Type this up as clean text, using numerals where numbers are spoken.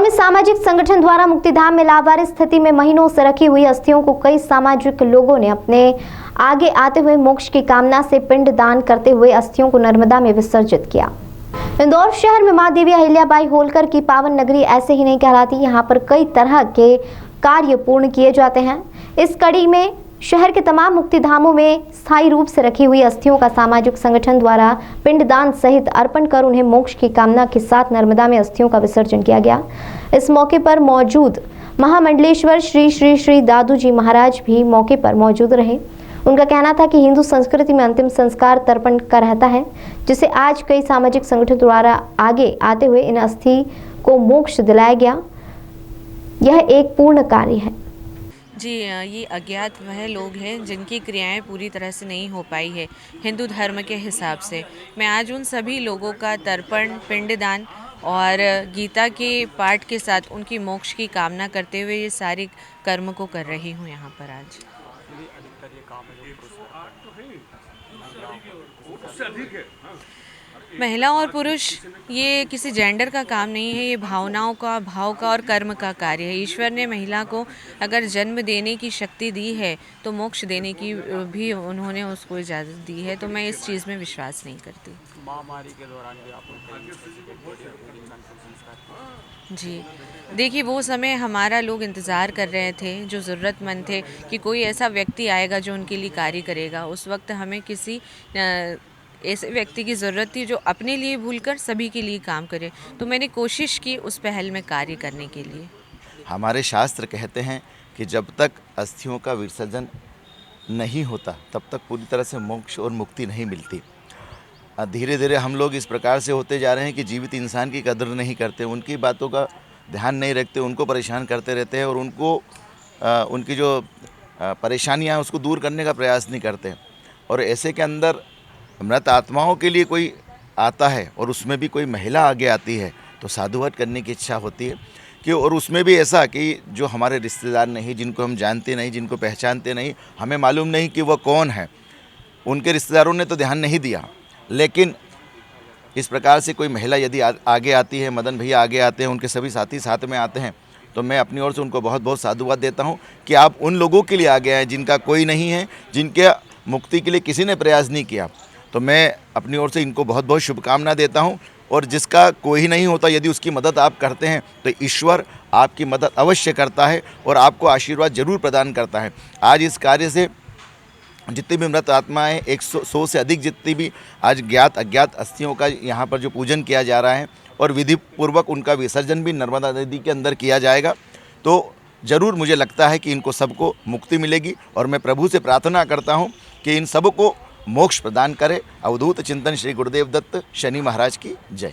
स्वामी सामाजिक संगठन द्वारा मुक्तिधाम में लावारिस स्थिति में महीनों से रखी हुई अस्थियों को कई सामाजिक लोगों ने अपने आगे आते हुए मोक्ष की कामना से पिंड दान करते हुए अस्थियों को नर्मदा में विसर्जित किया। इंदौर शहर में मां देवी अहिल्याबाई होलकर की पावन नगरी ऐसे ही नहीं कहलाती। यहाँ पर कई तरह के कार्य पूर्ण किए जाते हैं। इस कड़ी में शहर के तमाम मुक्तिधामों में स्थायी रूप से रखी हुई अस्थियों का सामाजिक संगठन द्वारा पिंडदान सहित अर्पण कर उन्हें मोक्ष की कामना के साथ नर्मदा में अस्थियों का विसर्जन किया गया। इस मौके पर मौजूद महामंडलेश्वर श्री श्री श्री दादू जी महाराज भी मौके पर मौजूद रहे। उनका कहना था कि हिंदू संस्कृति में अंतिम संस्कार तर्पण का रहता है, जिसे आज कई सामाजिक संगठन द्वारा आगे आते हुए इन अस्थि को मोक्ष दिलाया गया। यह एक पूर्ण कार्य है। जी, ये अज्ञात वह लोग हैं जिनकी क्रियाएं पूरी तरह से नहीं हो पाई है हिंदू धर्म के हिसाब से। मैं आज उन सभी लोगों का तर्पण, पिंडदान और गीता के पाठ के साथ उनकी मोक्ष की कामना करते हुए ये सारे कर्म को कर रही हूँ यहाँ पर आज। महिला और पुरुष ये किसी जेंडर का काम नहीं है, ये भावनाओं का, भाव का और कर्म का कार्य है। ईश्वर ने महिला को अगर जन्म देने की शक्ति दी है तो मोक्ष देने की भी उन्होंने उसको इजाज़त दी है। तो मैं इस चीज़ में विश्वास नहीं करती। महामारी के दौरान भी आप जी, देखिए वो समय हमारा लोग इंतज़ार कर रहे थे, जो ज़रूरतमंद थे कि कोई ऐसा व्यक्ति आएगा जो उनके लिए कार्य करेगा। उस वक्त हमें किसी ऐसे व्यक्ति की ज़रूरत थी जो अपने लिए भूलकर सभी के लिए काम करे। तो मैंने कोशिश की उस पहल में कार्य करने के लिए। हमारे शास्त्र कहते हैं कि जब तक अस्थियों का विसर्जन नहीं होता तब तक पूरी तरह से मोक्ष और मुक्ति नहीं मिलती। धीरे धीरे हम लोग इस प्रकार से होते जा रहे हैं कि जीवित इंसान की कदर नहीं करते, उनकी बातों का ध्यान नहीं रखते, उनको परेशान करते रहते हैं और उनको उनकी जो परेशानियां उसको दूर करने का प्रयास नहीं करते। और ऐसे के अंदर मृत आत्माओं के लिए कोई आता है और उसमें भी कोई महिला आगे आती है तो साधुवाद करने की इच्छा होती है कि, और उसमें भी ऐसा कि जो हमारे रिश्तेदार नहीं, जिनको हम जानते नहीं, जिनको पहचानते नहीं, हमें मालूम नहीं कि वह कौन है, उनके रिश्तेदारों ने तो ध्यान नहीं दिया, लेकिन इस प्रकार से कोई महिला यदि आगे आती है, मदन भैया आगे आते हैं, उनके सभी साथी साथ में आते हैं, तो मैं अपनी ओर से उनको बहुत बहुत साधुवाद देता हूं कि आप उन लोगों के लिए आगे आए जिनका कोई नहीं है, जिनके मुक्ति के लिए किसी ने प्रयास नहीं किया। तो मैं अपनी ओर से इनको बहुत बहुत शुभकामना देता हूं। और जिसका कोई नहीं होता, यदि उसकी मदद आप करते हैं तो ईश्वर आपकी मदद अवश्य करता है और आपको आशीर्वाद जरूर प्रदान करता है। आज इस कार्य से जितनी भी मृत आत्माएं 100 से अधिक जितनी भी आज ज्ञात अज्ञात अस्थियों का यहाँ पर जो पूजन किया जा रहा है और विधि पूर्वक उनका विसर्जन भी नर्मदा नदी के अंदर किया जाएगा, तो ज़रूर मुझे लगता है कि इनको सबको मुक्ति मिलेगी। और मैं प्रभु से प्रार्थना करता हूँ कि इन सबको मोक्ष प्रदान करे। अवधूत चिंतन श्री गुरुदेव दत्त शनि महाराज की जय।